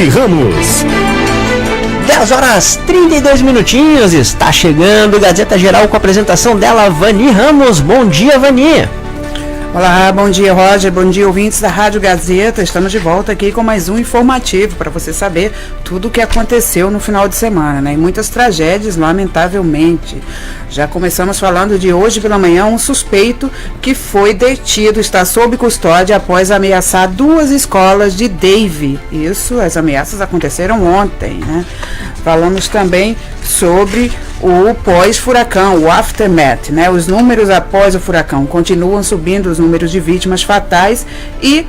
Vani Ramos. 10h32, está chegando Gazeta Geral com a apresentação dela, Vani Ramos. Bom dia, Vani. Olá, bom dia, Roger, bom dia, ouvintes da Rádio Gazeta. Estamos de volta aqui com mais um informativo para você saber tudo o que aconteceu no final de semana, né? E muitas tragédias, lamentavelmente. Já começamos falando de hoje pela manhã, um suspeito que foi detido, está sob custódia após ameaçar 2 escolas de Dave. Isso, as ameaças aconteceram ontem, né? Falamos também sobre o pós-furacão, o aftermath, né? Os números após o furacão continuam subindo, os números de vítimas fatais, e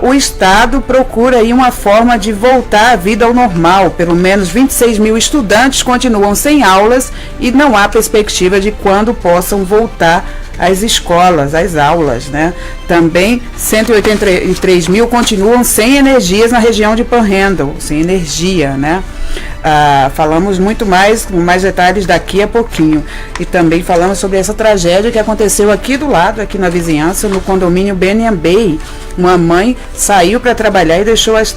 o Estado procura aí uma forma de voltar à vida ao normal. Pelo menos 26 mil estudantes continuam sem aulas e não há perspectiva de quando possam voltar às escolas, às aulas, né? Também 183 mil continuam sem energias na região de Panhandle, sem energia, né? Falamos muito mais, com mais detalhes daqui a pouquinho. E também falamos sobre essa tragédia que aconteceu aqui do lado, aqui na vizinhança, no condomínio Banyan Bay. Uma mãe saiu para trabalhar e deixou as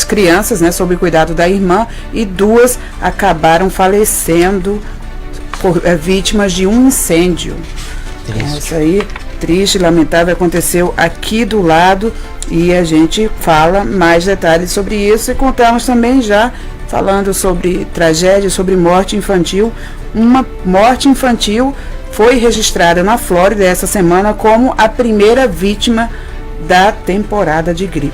crianças, né, sob o cuidado da irmã, e 2 acabaram falecendo vítimas de um incêndio. Isso aí, triste, lamentável, aconteceu aqui do lado, e a gente fala mais detalhes sobre isso, e contamos também já, falando sobre tragédia, sobre morte infantil. Uma morte infantil foi registrada na Flórida essa semana como a primeira vítima da temporada de gripe,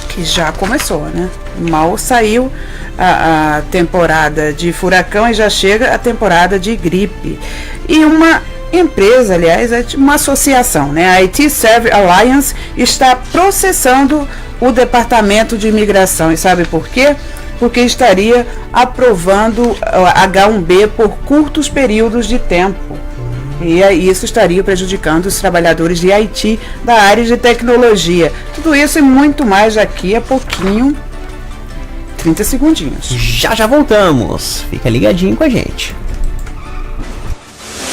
que já começou, né? Mal saiu a temporada de furacão e já chega a temporada de gripe. E uma empresa, aliás, uma associação, né? A IT Serve Alliance está processando o Departamento de Imigração. E sabe por quê? Porque estaria aprovando H1B por curtos períodos de tempo. E isso estaria prejudicando os trabalhadores de IT da área de tecnologia. Tudo isso e muito mais daqui a pouquinho. 30 segundinhos. Já voltamos. Fica ligadinho com a gente.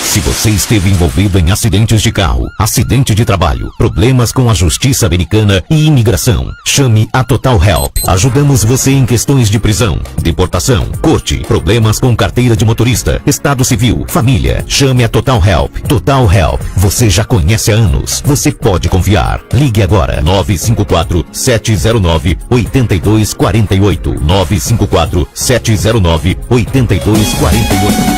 Se você esteve envolvido em acidentes de carro, acidente de trabalho, problemas com a justiça americana e imigração, chame a Total Help. Ajudamos você em questões de prisão, deportação, corte, problemas com carteira de motorista, estado civil, família. Chame a Total Help. Total Help. Você já conhece há anos. Você pode confiar. Ligue agora. 954-709-8248. 954-709-8248.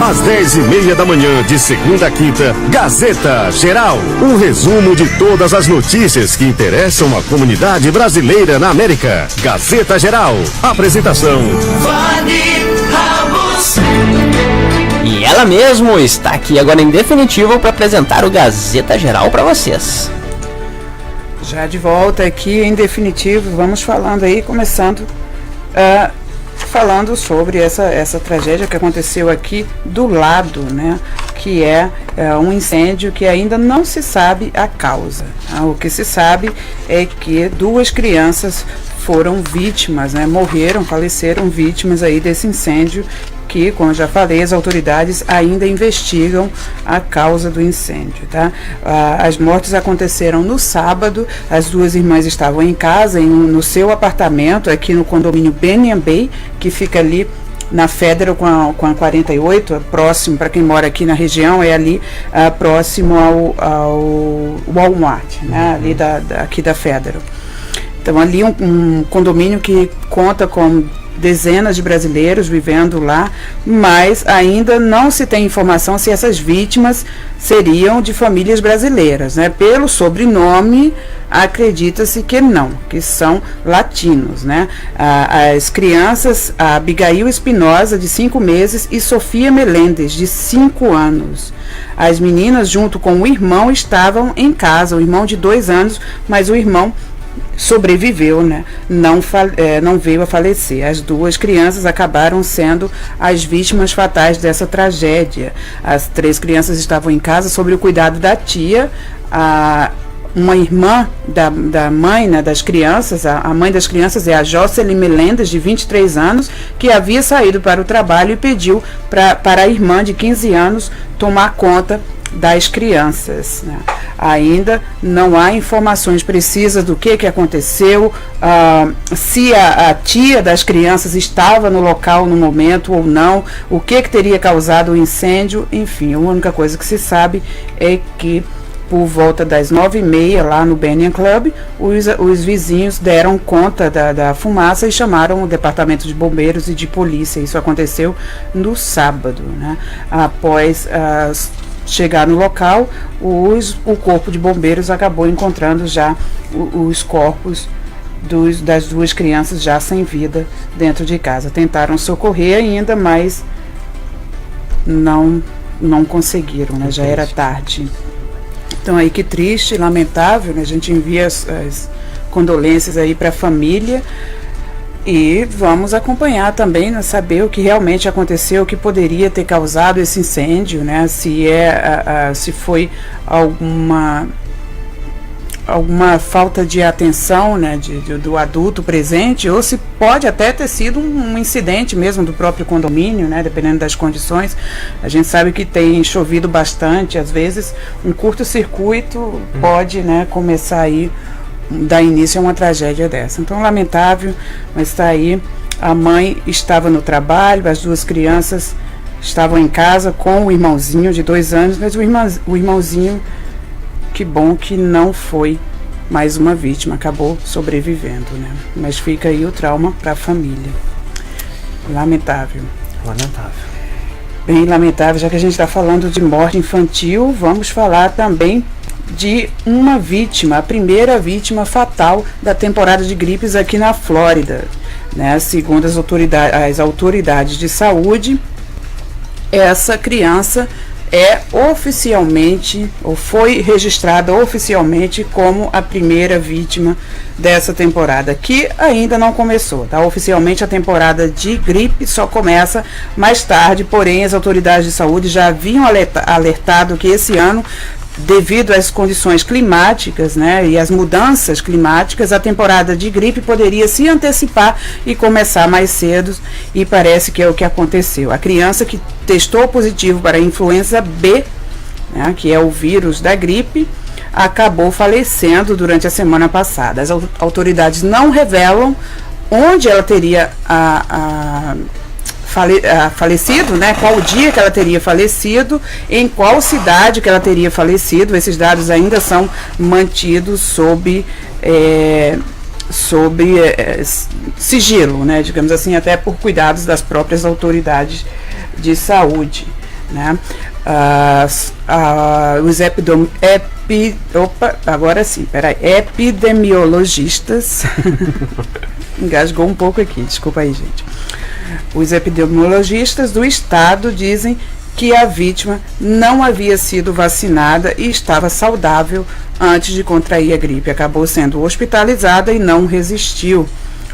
Às 10h30 da manhã, de segunda a quinta, Gazeta Geral. Um resumo de todas as notícias que interessam a comunidade brasileira na América. Gazeta Geral. Apresentação: Vani Ramos. E ela mesmo está aqui agora em definitivo para apresentar o Gazeta Geral para vocês. Já de volta aqui em definitivo, vamos falando aí, começando falando sobre essa tragédia que aconteceu aqui do lado, né? Que é um incêndio que ainda não se sabe a causa. O que se sabe é que 2 crianças foram vítimas, né? Faleceram vítimas aí desse incêndio, que, como eu já falei, as autoridades ainda investigam a causa do incêndio, tá? As mortes aconteceram no sábado. As 2 irmãs estavam em casa, no seu apartamento, aqui no condomínio Banyan Bay, que fica ali na Federal com a 48, próximo, para quem mora aqui na região, é ali próximo ao Walmart, né? Ali aqui da Federal. Então, ali um condomínio que conta com dezenas de brasileiros vivendo lá, mas ainda não se tem informação se essas vítimas seriam de famílias brasileiras, né? Pelo sobrenome, acredita-se que não, que são latinos, né? As crianças, a Abigail Espinosa, de 5 meses, e Sofia Melendes, de 5 anos. As meninas, junto com o irmão, estavam em casa, o irmão de 2 anos, mas o irmão sobreviveu, né? Não veio a falecer. As 2 crianças acabaram sendo as vítimas fatais dessa tragédia. As 3 crianças estavam em casa sob o cuidado da tia. Uma irmã da mãe, né, das crianças, a mãe das crianças é a Jocelyn Melendes, de 23 anos, que havia saído para o trabalho e pediu para a irmã de 15 anos tomar conta das crianças, né? Ainda não há informações precisas do que aconteceu, se a tia das crianças estava no local no momento ou não, o que teria causado o incêndio, enfim, a única coisa que se sabe é que por volta das 9h30 lá no Banyan Club, os vizinhos deram conta da fumaça e chamaram o departamento de bombeiros e de polícia. Isso aconteceu no sábado, né? Após chegar no local, o corpo de bombeiros acabou encontrando já os corpos das duas crianças já sem vida dentro de casa. Tentaram socorrer ainda, mas não conseguiram, né? Já era tarde. Então aí que triste, lamentável, né? A gente envia as condolências aí para a família e vamos acompanhar também, né? Saber o que realmente aconteceu, o que poderia ter causado esse incêndio, né? Se foi alguma falta de atenção, né, do adulto presente, ou se pode até ter sido um incidente mesmo do próprio condomínio, né, dependendo das condições. A gente sabe que tem chovido bastante, às vezes um curto-circuito pode, né, começar aí, dar início a uma tragédia dessa. Então, lamentável, mas está aí. A mãe estava no trabalho, as duas crianças estavam em casa com o irmãozinho de 2 anos, mas o irmãozinho, que bom que não foi mais uma vítima, acabou sobrevivendo, né? Mas fica aí o trauma para a família. Lamentável. Bem lamentável, já que a gente está falando de morte infantil, vamos falar também de uma vítima, a primeira vítima fatal da temporada de gripes aqui na Flórida, né? Segundo as autoridades de saúde, essa criança foi registrada oficialmente como a primeira vítima dessa temporada, que ainda não começou, tá? Oficialmente a temporada de gripe só começa mais tarde, porém as autoridades de saúde já haviam alertado que esse ano, devido às condições climáticas, né, e às mudanças climáticas, a temporada de gripe poderia se antecipar e começar mais cedo, e parece que é o que aconteceu. A criança que testou positivo para a influenza B, né, que é o vírus da gripe, acabou falecendo durante a semana passada. As autoridades não revelam onde ela teria falecido, né? Qual o dia que ela teria falecido, em qual cidade que ela teria falecido. Esses dados ainda são mantidos sob sigilo, né? Digamos assim, até por cuidados das próprias autoridades de saúde, né? Os epidemiologistas engasgou um pouco aqui, desculpa aí, gente. Os epidemiologistas do estado dizem que a vítima não havia sido vacinada e estava saudável antes de contrair a gripe. Acabou sendo hospitalizada e não resistiu.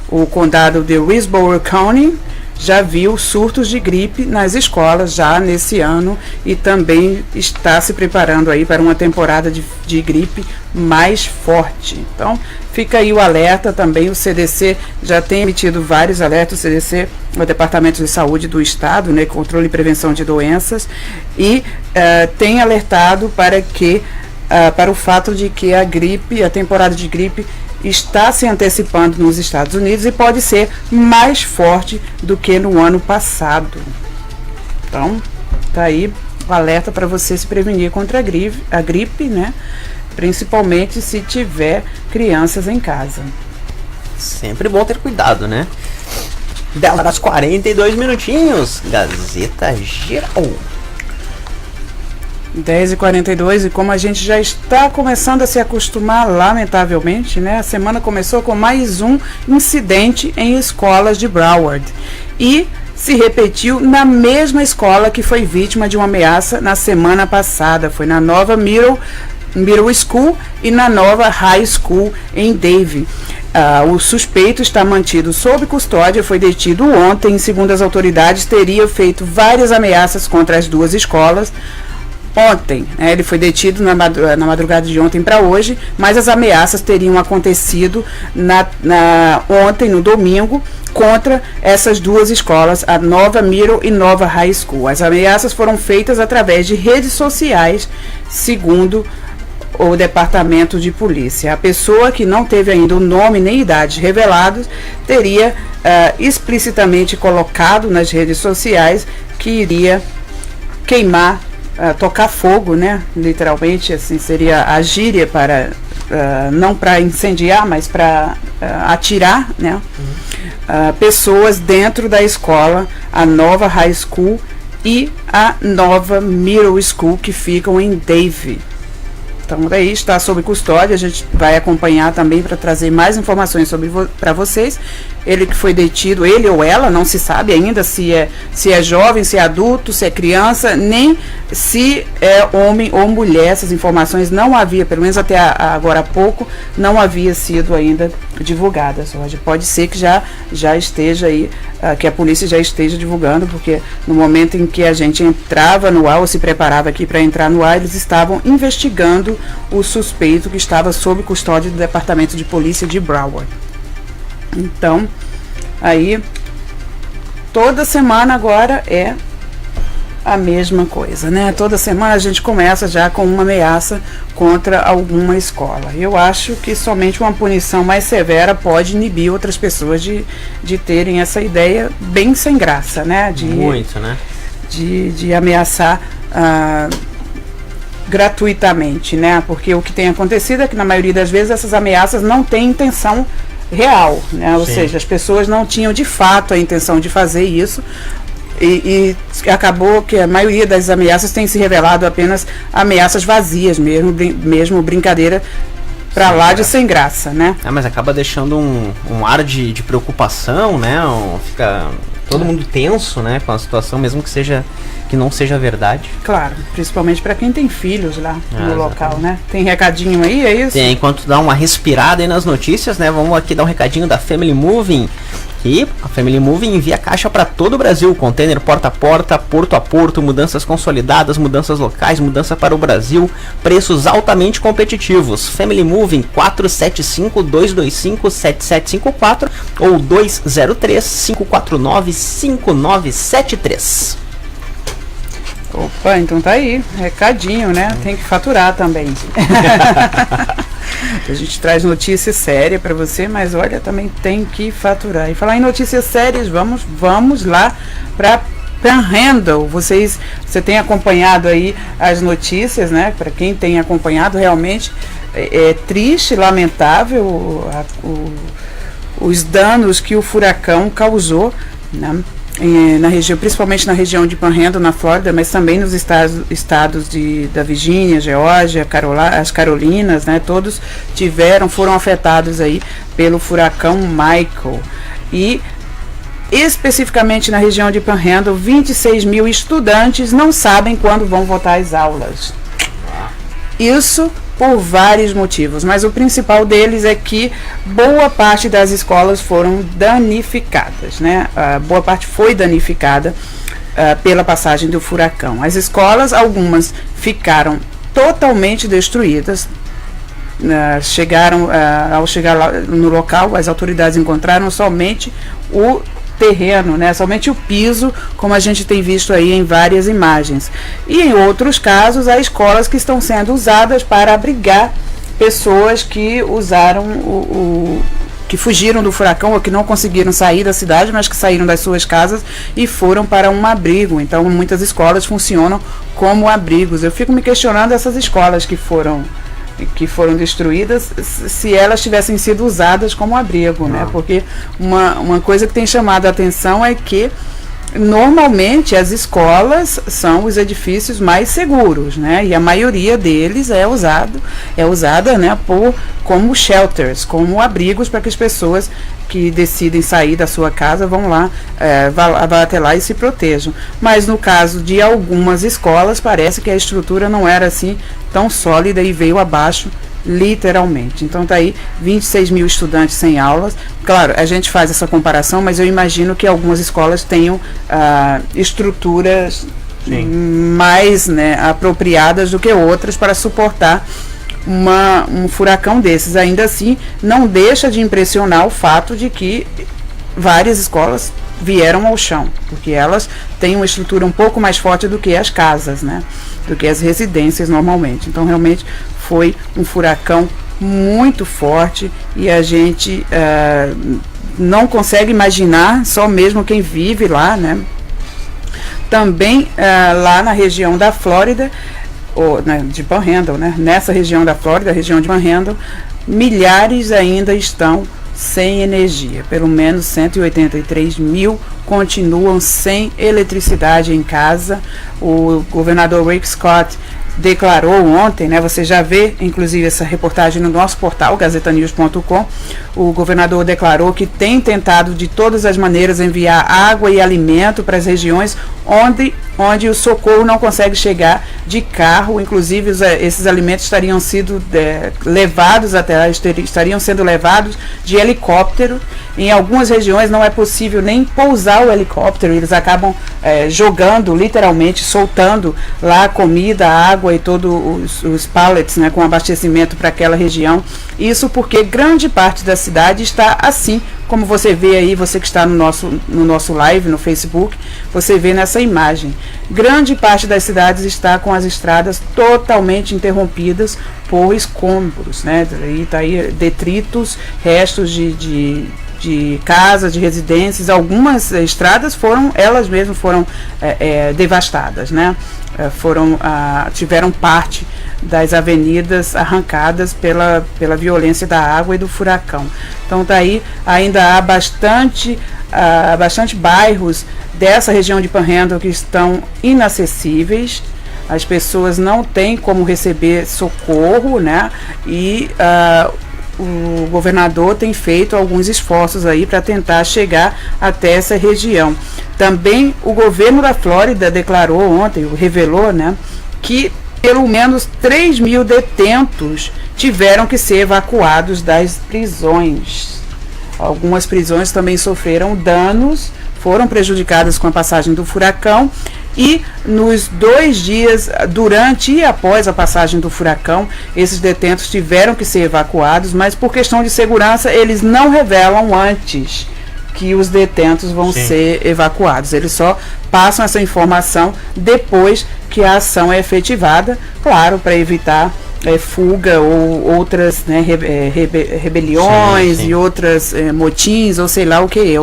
O condado de Westboro County já viu surtos de gripe nas escolas já nesse ano e também está se preparando aí para uma temporada de gripe mais forte. Então, fica aí o alerta também. O CDC já tem emitido vários alertas, o CDC, o Departamento de Saúde do Estado, né, Controle e Prevenção de Doenças, e tem alertado para o fato de que a temporada de gripe está se antecipando nos Estados Unidos e pode ser mais forte do que no ano passado. Então, tá aí o alerta para você se prevenir contra a gripe, né? Principalmente se tiver crianças em casa. Sempre bom ter cuidado, né? Bela das 42 minutinhos, Gazeta Geral. 10h42, e como a gente já está começando a se acostumar, lamentavelmente, né? A semana começou com mais um incidente em escolas de Broward e se repetiu na mesma escola que foi vítima de uma ameaça na semana passada. Foi na nova Middle School e na nova High School em Davie. O suspeito está mantido sob custódia, foi detido ontem. Segundo as autoridades, teria feito várias ameaças contra as duas escolas. ontem, né, ele foi detido na madrugada de ontem para hoje, mas as ameaças teriam acontecido ontem, no domingo, contra essas duas escolas, a Nova Middle e Nova High School. As ameaças foram feitas através de redes sociais, segundo o Departamento de Polícia. A pessoa, que não teve ainda o nome nem idade revelados, teria explicitamente colocado nas redes sociais que iria queimar, tocar fogo, né? Literalmente, assim, seria a gíria para, não para incendiar, mas para atirar, né? Pessoas dentro da escola, a Nova High School e a Nova Middle School, que ficam em Davie. Então, daí está sob custódia, a gente vai acompanhar também para trazer mais informações para vocês. Ele que foi detido, ele ou ela, não se sabe ainda se é jovem, se é adulto, se é criança, nem se é homem ou mulher. Essas informações não havia, pelo menos até agora há pouco, não havia sido ainda divulgadas. Hoje pode ser que já esteja aí, que a polícia já esteja divulgando, porque no momento em que a gente entrava no ar, ou se preparava aqui para entrar no ar, eles estavam investigando o suspeito que estava sob custódia do Departamento de Polícia de Broward. Então, aí, toda semana agora é a mesma coisa, né? Toda semana a gente começa já com uma ameaça contra alguma escola. Eu acho que somente uma punição mais severa pode inibir outras pessoas de terem essa ideia bem sem graça, né? Muito, né? De ameaçar gratuitamente, né? Porque o que tem acontecido é que na maioria das vezes essas ameaças não têm intenção real, né? Ou seja, as pessoas não tinham de fato a intenção de fazer isso, e acabou que a maioria das ameaças tem se revelado apenas ameaças vazias mesmo brincadeira pra lá de sem graça, né? Mas acaba deixando um ar de preocupação, né? Fica todo mundo tenso, né, com a situação, mesmo que não seja verdade. Claro, principalmente para quem tem filhos lá no local, né? Tem recadinho aí, é isso? Tem, enquanto dá uma respirada aí nas notícias, né? Vamos aqui dar um recadinho da Family Moving. E a Family Moving envia caixa para todo o Brasil, container porta a porta, porto a porto, mudanças consolidadas, mudanças locais, mudança para o Brasil, preços altamente competitivos. Family Moving 475-225-7754 ou 203-549-5973. Opa, então tá aí, recadinho, né? Tem que faturar também. A gente traz notícia séria para você, mas olha, também tem que faturar. E falar em notícias sérias, vamos lá para Panhandle. Você tem acompanhado aí as notícias, né? Para quem tem acompanhado, realmente é triste, lamentável os danos que o furacão causou, né? Na região, principalmente na região de Panhandle, na Flórida, mas também nos estados da Virgínia, Geórgia, as Carolinas, né? Todos foram afetados aí pelo furacão Michael. E especificamente na região de Panhandle, 26 mil estudantes não sabem quando vão voltar às aulas. Isso por vários motivos, mas o principal deles é que boa parte das escolas foram danificadas, né? Boa parte foi danificada pela passagem do furacão. As escolas, algumas ficaram totalmente destruídas. Ao chegar lá no local, as autoridades encontraram somente o terreno, né? Somente o piso, como a gente tem visto aí em várias imagens. E em outros casos, há escolas que estão sendo usadas para abrigar pessoas que que fugiram do furacão ou que não conseguiram sair da cidade, mas que saíram das suas casas e foram para um abrigo. Então, muitas escolas funcionam como abrigos. Eu fico me questionando essas escolas que foram destruídas, se elas tivessem sido usadas como abrigo, né? Porque uma coisa que tem chamado a atenção é que normalmente as escolas são os edifícios mais seguros, né? E a maioria deles é usada, né, como shelters, como abrigos para que as pessoas que decidem sair da sua casa vão até lá e se protejam. Mas no caso de algumas escolas, parece que a estrutura não era assim tão sólida e veio abaixo, literalmente. Então tá aí 26 mil estudantes sem aulas. Claro, a gente faz essa comparação, mas eu imagino que algumas escolas tenham estruturas mais, né, apropriadas do que outras para suportar um furacão desses. Ainda assim, não deixa de impressionar o fato de que várias escolas vieram ao chão, porque elas têm uma estrutura um pouco mais forte do que as casas, né, do que as residências normalmente. Então, realmente, foi um furacão muito forte e a gente não consegue imaginar, só mesmo quem vive lá, né. Também lá na região da Flórida, de Panhandle, né, nessa região da Flórida, a região de Panhandle, milhares ainda estão sem energia. Pelo menos 183 mil continuam sem eletricidade em casa. O governador Rick Scott declarou ontem, né, você já vê inclusive essa reportagem no nosso portal gazetanews.com, o governador declarou que tem tentado de todas as maneiras enviar água e alimento para as regiões onde o socorro não consegue chegar de carro. Inclusive esses alimentos estariam sendo levados até lá, estariam sendo levados de helicóptero. Em algumas regiões não é possível nem pousar o helicóptero, eles acabam jogando, literalmente soltando lá comida, água e todos os pallets, né, com abastecimento para aquela região. Isso porque grande parte da cidade está assim, como você vê aí, você que está no nosso live no Facebook, você vê nessa imagem. Grande parte das cidades está com as estradas totalmente interrompidas por escombros, né? E tá aí detritos, restos de casas, de residências. Algumas estradas elas mesmas foram devastadas, né? Tiveram parte das avenidas arrancadas pela violência da água e do furacão. Então daí ainda há bastante bairros dessa região de Panhandle que estão inacessíveis. As pessoas não têm como receber socorro, né? E o governador tem feito alguns esforços aí para tentar chegar até essa região. Também o governo da Flórida declarou ontem, revelou, né, que pelo menos 3 mil detentos tiveram que ser evacuados das prisões. Algumas prisões também sofreram danos, foram prejudicadas com a passagem do furacão. E nos 2 dias, durante e após a passagem do furacão, esses detentos tiveram que ser evacuados, mas por questão de segurança, eles não revelam antes que os detentos vão ser evacuados. Eles só passam essa informação depois que a ação é efetivada, claro, para evitar fuga ou outras, né, rebeliões e outras motins ou sei lá o que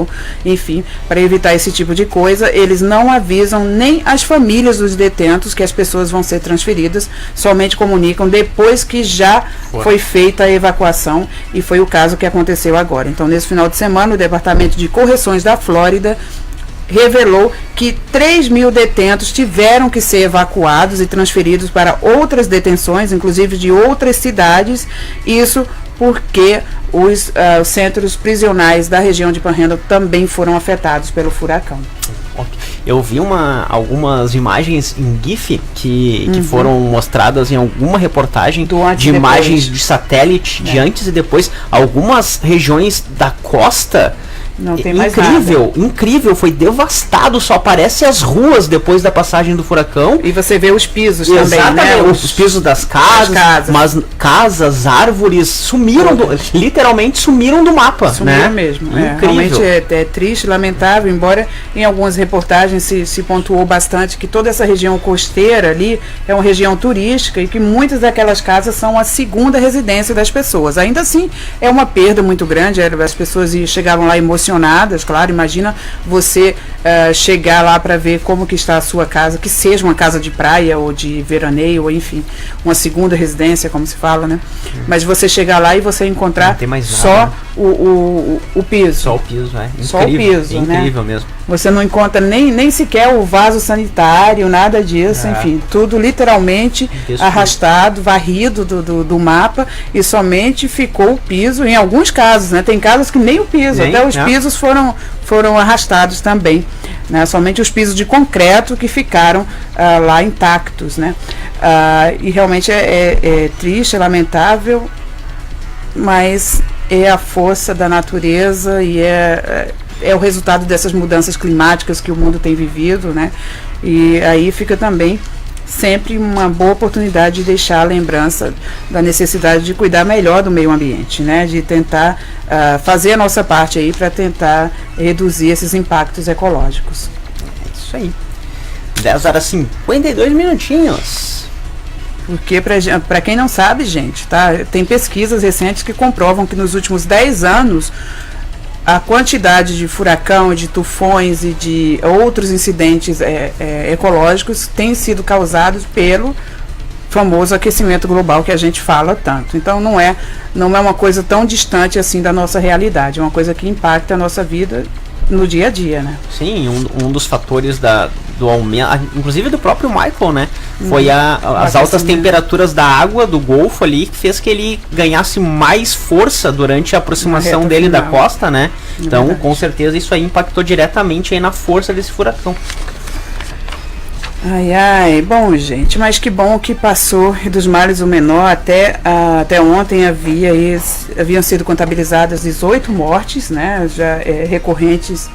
enfim, para evitar esse tipo de coisa. Eles não avisam nem as famílias dos detentos que as pessoas vão ser transferidas, somente comunicam depois que já foi feita a evacuação, e foi o caso que aconteceu agora. Então, nesse final de semana, o Departamento de Correções da Flórida revelou que 3 mil detentos tiveram que ser evacuados e transferidos para outras detenções, inclusive de outras cidades. Isso porque os centros prisionais da região de Panhandle também foram afetados pelo furacão. Eu vi algumas imagens em GIF que foram mostradas em alguma reportagem de imagens de satélite de antes e depois. Algumas regiões da costa, não tem mais incrível, foi devastado, só aparece as ruas depois da passagem do furacão. E você vê os pisos também, né? Os pisos das casas, mas casas, árvores sumiram, literalmente sumiram do mapa. Sumiram, né? mesmo. Incrível. Realmente é triste, lamentável, embora em algumas reportagens se pontuou bastante que toda essa região costeira ali é uma região turística e que muitas daquelas casas são a segunda residência das pessoas. Ainda assim, é uma perda muito grande, as pessoas chegavam lá emocionadas, claro. Imagina você chegar lá para ver como que está a sua casa, que seja uma casa de praia ou de veraneio, ou enfim, uma segunda residência, como se fala, né? Mas você chegar lá e você encontrar só o piso. Só o piso, Só o piso, incrível, né? mesmo. Você não encontra nem sequer o vaso sanitário, nada disso, enfim, tudo literalmente arrastado, varrido do mapa, e somente ficou o piso, em alguns casos, né? Tem casos que nem o piso, até os pisos foram arrastados também, né? Somente os pisos de concreto que ficaram lá intactos, né? E realmente é triste, é lamentável, mas é a força da natureza e é o resultado dessas mudanças climáticas que o mundo tem vivido, né? E aí fica também sempre uma boa oportunidade de deixar a lembrança da necessidade de cuidar melhor do meio ambiente, né? De tentar fazer a nossa parte aí para tentar reduzir esses impactos ecológicos. É isso aí. 10h52. Porque, para quem não sabe, gente, tá? Tem pesquisas recentes que comprovam que nos últimos 10 anos a quantidade de furacão, de tufões e de outros incidentes ecológicos tem sido causados pelo famoso aquecimento global que a gente fala tanto. Então não é uma coisa tão distante assim da nossa realidade, é uma coisa que impacta a nossa vida no dia a dia, né? Sim, um dos fatores do aumento, inclusive do próprio Michael, né? Foi as altas temperaturas da água do Golfo ali que fez que ele ganhasse mais força durante a aproximação dele da costa, né? Então, com certeza, isso aí impactou diretamente aí na força desse furacão. Ai, bom, gente, mas que bom que passou e dos males o menor. Até ontem haviam sido contabilizadas 18 mortes, né, já recorrentes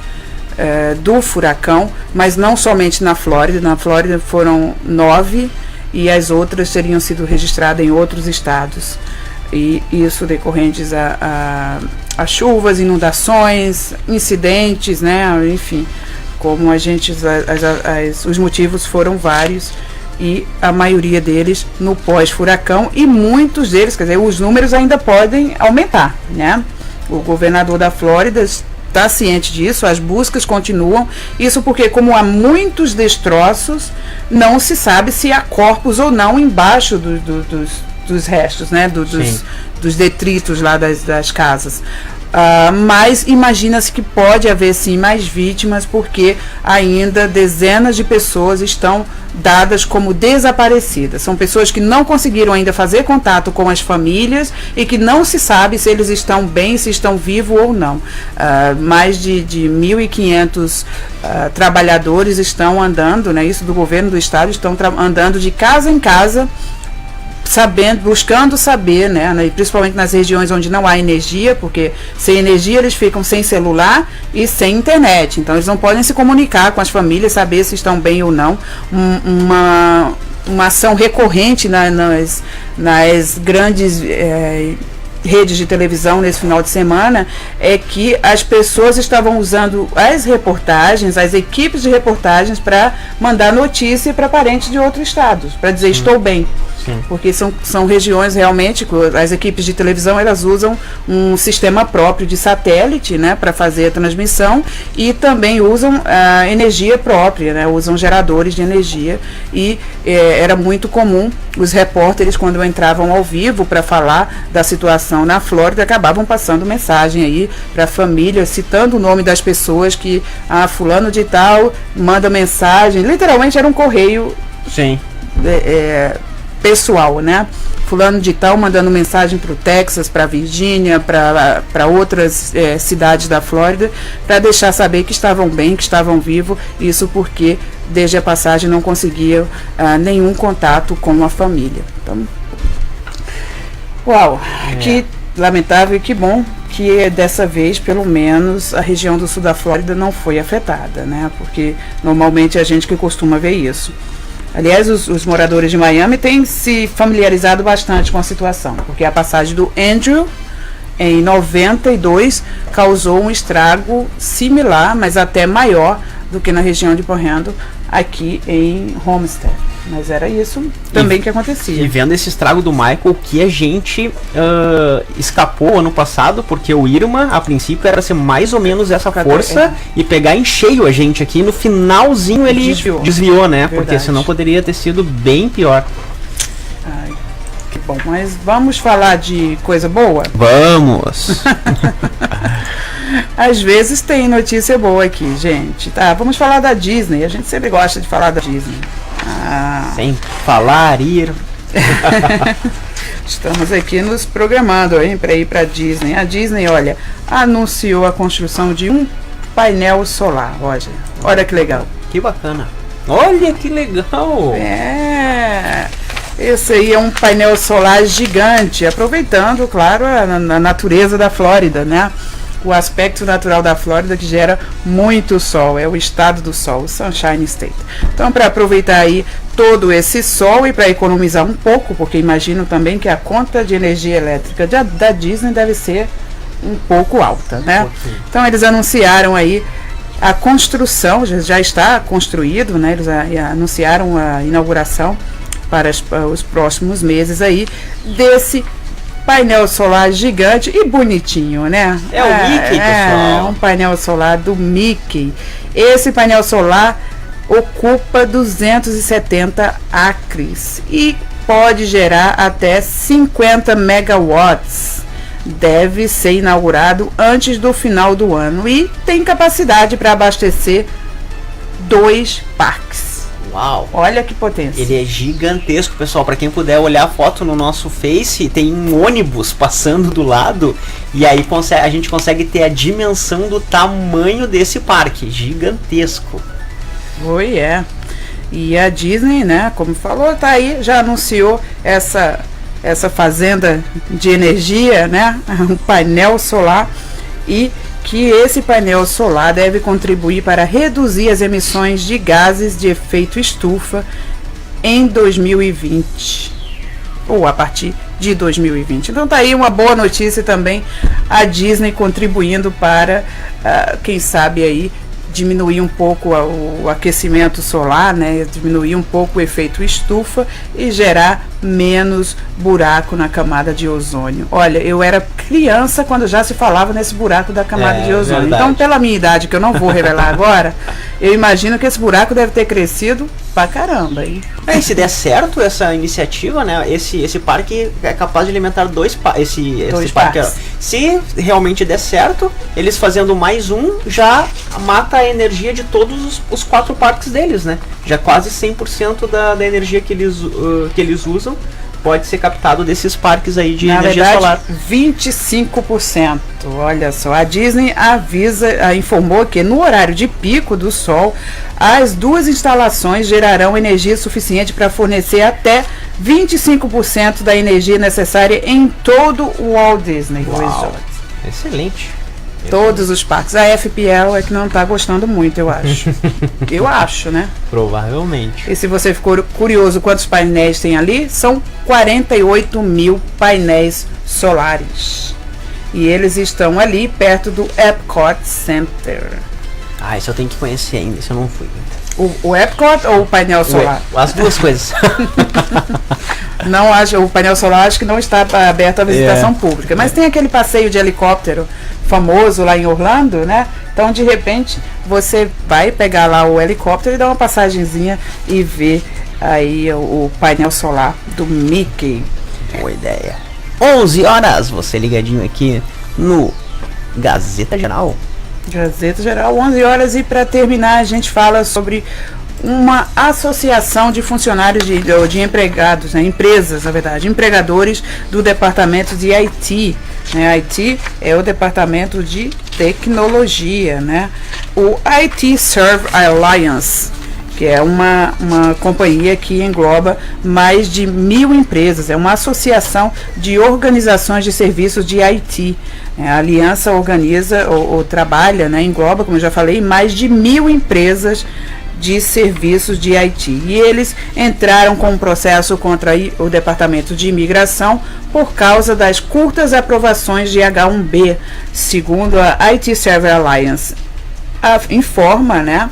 do furacão, mas não somente na Flórida. Na Flórida foram 9 e as outras teriam sido registradas em outros estados. E isso decorrentes a chuvas, inundações, incidentes, né, enfim. Como os motivos foram vários e a maioria deles no pós-furacão e muitos deles, quer dizer, os números ainda podem aumentar, né? O governador da Flórida está ciente disso, as buscas continuam, isso porque como há muitos destroços, não se sabe se há corpos ou não embaixo dos restos, né? Dos detritos lá das casas. Mas imagina-se que pode haver sim mais vítimas, porque ainda dezenas de pessoas estão dadas como desaparecidas. São pessoas que não conseguiram ainda fazer contato com as famílias e que não se sabe se eles estão bem, se estão vivos ou não. Mais de 1.500 trabalhadores estão andando, né, isso do governo do estado, estão andando de casa em casa, buscando saber, né, e principalmente nas regiões onde não há energia, porque sem energia eles ficam sem celular e sem internet, então eles não podem se comunicar com as famílias, saber se estão bem ou não. Uma ação recorrente nas grandes redes de televisão nesse final de semana é que as pessoas estavam usando as reportagens, as equipes de reportagens, para mandar notícia para parentes de outros estados, para dizer estou bem. Sim. Porque são regiões realmente, as equipes de televisão elas usam um sistema próprio de satélite, né, para fazer a transmissão, e também usam a energia própria, né, usam geradores de energia, e era muito comum os repórteres, quando entravam ao vivo para falar da situação na Flórida, acabavam passando mensagem aí para a família, citando o nome das pessoas que, fulano de tal manda mensagem, literalmente era um correio. Sim. Pessoal, né? Fulano de tal mandando mensagem para o Texas, para a Virgínia, para outras cidades da Flórida, para deixar saber que estavam bem, que estavam vivos, isso porque desde a passagem não conseguiam nenhum contato com a família. Então, uau, que lamentável e que bom que dessa vez, pelo menos, a região do sul da Flórida não foi afetada, né? Porque normalmente é a gente que costuma ver isso. Aliás, os moradores de Miami têm se familiarizado bastante com a situação, porque a passagem do Andrew, em 92, causou um estrago similar, mas até maior do que na região de Porrendo, aqui em Homestead. Mas era isso também que acontecia. E vendo esse estrago do Michael, que a gente escapou ano passado, porque o Irma, a princípio, era ser mais ou menos essa força e pegar em cheio a gente aqui. No finalzinho ele desviou, né? Verdade. Porque senão poderia ter sido bem pior. Ai, que bom. Mas vamos falar de coisa boa? Vamos! Às vezes tem notícia boa aqui, gente. Tá, vamos falar da Disney. A gente sempre gosta de falar da Disney. Sem falar, Estamos aqui nos programando para ir para a Disney. A Disney, olha, anunciou a construção de um painel solar, Roger. Olha que legal. Que bacana. Olha que legal. Esse aí é um painel solar gigante, aproveitando, claro, a natureza da Flórida, né? o aspecto natural da Flórida que gera muito sol, é o estado do sol, o Sunshine State. Então, para aproveitar aí todo esse sol e para economizar um pouco, porque imagino também que a conta de energia elétrica da Disney deve ser um pouco alta, né? Então, eles anunciaram aí a construção, já está construído, né? Eles anunciaram a inauguração para os próximos meses aí desse painel solar gigante e bonitinho, né? É o Mickey, pessoal. É um painel solar do Mickey. Esse painel solar ocupa 270 acres e pode gerar até 50 megawatts. Deve ser inaugurado antes do final do ano e tem capacidade para abastecer 2 parques. Uau! Olha que potência. Ele é gigantesco, pessoal. Para quem puder olhar a foto no nosso Face, tem um ônibus passando do lado e aí a gente consegue ter a dimensão do tamanho desse parque. Gigantesco. Oi, é. E a Disney, né, como falou, tá aí, já anunciou essa fazenda de energia, né, um painel solar, e que esse painel solar deve contribuir para reduzir as emissões de gases de efeito estufa em 2020, ou a partir de 2020. Então tá aí uma boa notícia também, a Disney contribuindo para, quem sabe aí, diminuir um pouco o aquecimento solar, né, diminuir um pouco o efeito estufa e gerar menos buraco na camada de ozônio. Olha, eu era criança quando já se falava nesse buraco da camada de ozônio. Verdade. Então, pela minha idade, que eu não vou revelar agora, eu imagino que esse buraco deve ter crescido pra caramba. E se der certo essa iniciativa, né, esse parque é capaz de alimentar dois parques. Se realmente der certo, eles fazendo mais um, já mata a energia de todos os 4 parques deles, né? Já quase 100% da energia que eles usam pode ser captado desses parques aí de energia solar. 25%. Olha só, a Disney informou que no horário de pico do sol, as 2 instalações gerarão energia suficiente para fornecer até 25% da energia necessária em todo o Walt Disney Resort. Excelente. Todos os parques. A FPL é que não está gostando muito, eu acho. Eu acho, né? Provavelmente. E se você ficou curioso quantos painéis tem ali, são 48 mil painéis solares. E eles estão ali perto do Epcot Center. Isso eu tenho que conhecer ainda, isso eu não fui. O Epcot ou o painel solar? As duas coisas. Não acho, o painel solar acho que não está aberto à visitação pública. Mas tem aquele passeio de helicóptero famoso lá em Orlando, né? Então, de repente, você vai pegar lá o helicóptero e dar uma passagenzinha e ver aí o painel solar do Mickey. Boa ideia. 11 horas, você ligadinho aqui no Gazeta Geral. Gazeta Geral, 11 horas, e para terminar a gente fala sobre uma associação de funcionários de empregados, né, empresas, na verdade, empregadores do departamento de IT. Né, IT é o departamento de tecnologia, né? O IT Serve Alliance, que é uma companhia que engloba mais de 1.000 empresas, é uma associação de organizações de serviços de IT. A aliança organiza ou trabalha, né, engloba, como eu já falei, mais de 1.000 empresas de serviços de IT. E eles entraram com um processo contra o Departamento de Imigração por causa das curtas aprovações de H1B, segundo a IT Server Alliance informa, né?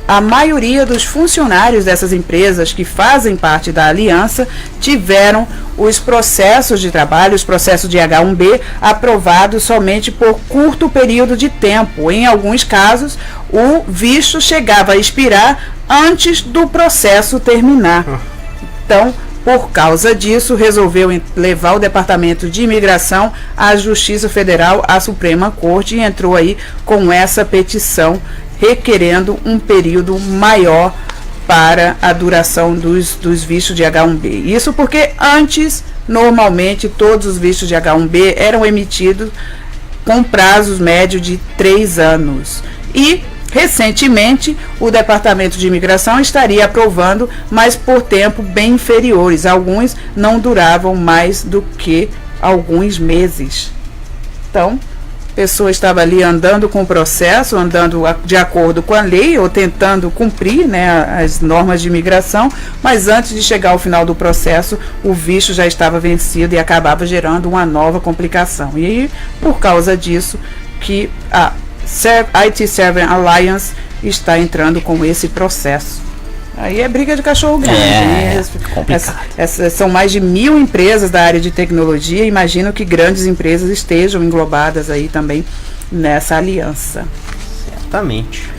A maioria dos funcionários dessas empresas que fazem parte da aliança tiveram os processos de trabalho, os processos de H1B, aprovados somente por curto período de tempo. Em alguns casos, o visto chegava a expirar antes do processo terminar. Então, por causa disso, resolveu levar o Departamento de Imigração à Justiça Federal, à Suprema Corte, e entrou aí com essa petição requerendo um período maior para a duração dos vistos de H1B. Isso porque antes, normalmente, todos os vistos de H1B eram emitidos com prazos médios de 3 anos. E, recentemente, o Departamento de Imigração estaria aprovando, mas por tempo bem inferiores. Alguns não duravam mais do que alguns meses. Então, pessoa estava ali andando com o processo, andando de acordo com a lei ou tentando cumprir, né, as normas de imigração, mas antes de chegar ao final do processo, o visto já estava vencido e acabava gerando uma nova complicação. E aí, por causa disso, que a IT Server Alliance está entrando com esse processo. Aí é briga de cachorro grande. Complicado. Essas são mais de 1.000 empresas da área de tecnologia. Imagino que grandes empresas estejam englobadas aí também nessa aliança. Certamente.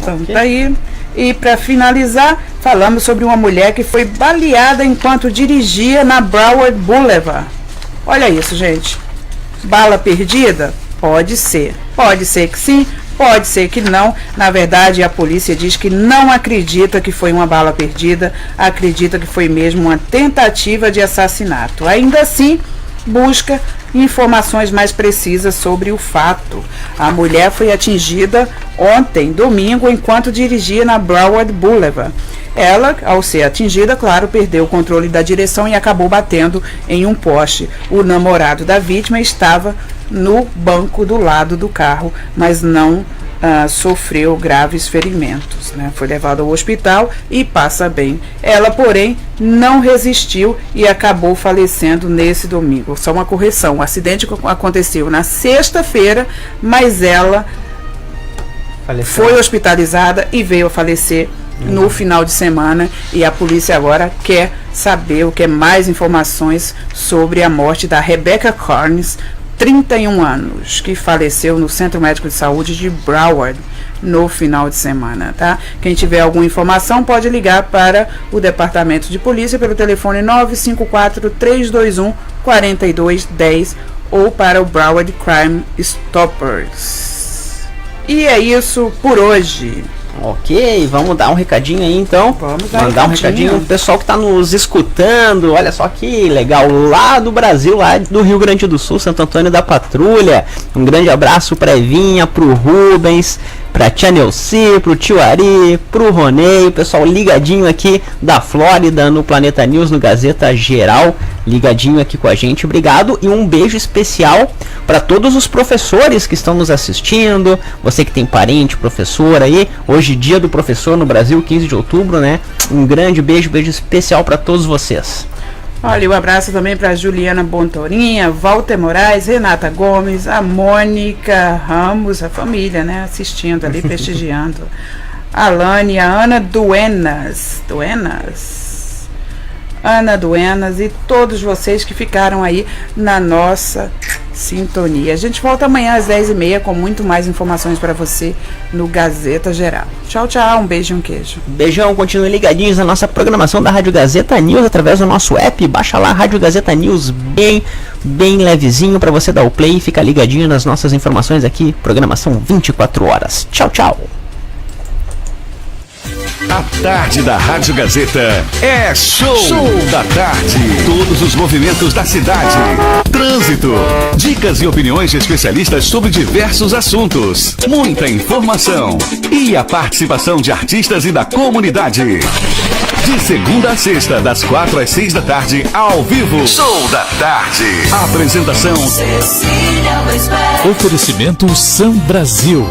Então, tá aí. E para finalizar, falamos sobre uma mulher que foi baleada enquanto dirigia na Broward Boulevard. Olha isso, gente. Bala perdida? Pode ser. Pode ser que sim, pode ser que não. Na verdade, a polícia diz que não acredita que foi uma bala perdida, acredita que foi mesmo uma tentativa de assassinato. Ainda assim, busca informações mais precisas sobre o fato. A mulher foi atingida ontem, domingo, enquanto dirigia na Broward Boulevard. Ela, ao ser atingida, claro, perdeu o controle da direção e acabou batendo em um poste. O namorado da vítima estava no banco do lado do carro, mas não sofreu graves ferimentos, né? Foi levado ao hospital e passa bem. Ela, porém, não resistiu e acabou falecendo nesse domingo. Só uma correção, o acidente aconteceu na sexta-feira, mas ela foi hospitalizada e veio a falecer no final de semana, e a polícia agora quer saber, quer mais informações sobre a morte da Rebecca Carnes, 31 anos, que faleceu no Centro Médico de Saúde de Broward no final de semana, tá? Quem tiver alguma informação pode ligar para o Departamento de Polícia pelo telefone 954-321-4210 ou para o Broward Crime Stoppers. E é isso por hoje. Ok, vamos dar um recadinho aí então. Vamos dar mandar um recadinho pro pessoal que está nos escutando. Olha só que legal, lá do Brasil, lá do Rio Grande do Sul, Santo Antônio da Patrulha. Um grande abraço pra Evinha, pro Rubens, pra Tia Neuci, pro Tio Ari, pro Ronei, o pessoal ligadinho aqui da Flórida no Planeta News, no Gazeta Geral, ligadinho aqui com a gente, obrigado, e um beijo especial para todos os professores que estão nos assistindo, você que tem parente, professor aí, hoje dia do professor no Brasil, 15 de outubro, né, um grande beijo especial para todos vocês. Olha, um abraço também para Juliana Bontorinha, Walter Moraes, Renata Gomes, a Mônica Ramos, a família, né, assistindo ali, prestigiando. A Alane, a Ana Duenas, Ana Duenas e todos vocês que ficaram aí na nossa sintonia. A gente volta amanhã às 10h30 com muito mais informações para você no Gazeta Geral. Tchau, tchau, um beijo e um queijo. Beijão, continuem ligadinhos na nossa programação da Rádio Gazeta News através do nosso app. Baixa lá, Rádio Gazeta News, bem levezinho para você dar o play e ficar ligadinho nas nossas informações aqui. Programação 24 horas. Tchau, tchau. A tarde da Rádio Gazeta é show da tarde. Todos os movimentos da cidade. Trânsito. Dicas e opiniões de especialistas sobre diversos assuntos. Muita informação. E a participação de artistas e da comunidade. De segunda a sexta, das 4 às 6 da tarde, ao vivo. Show da tarde. Apresentação. Oferecimento Sam Brasil.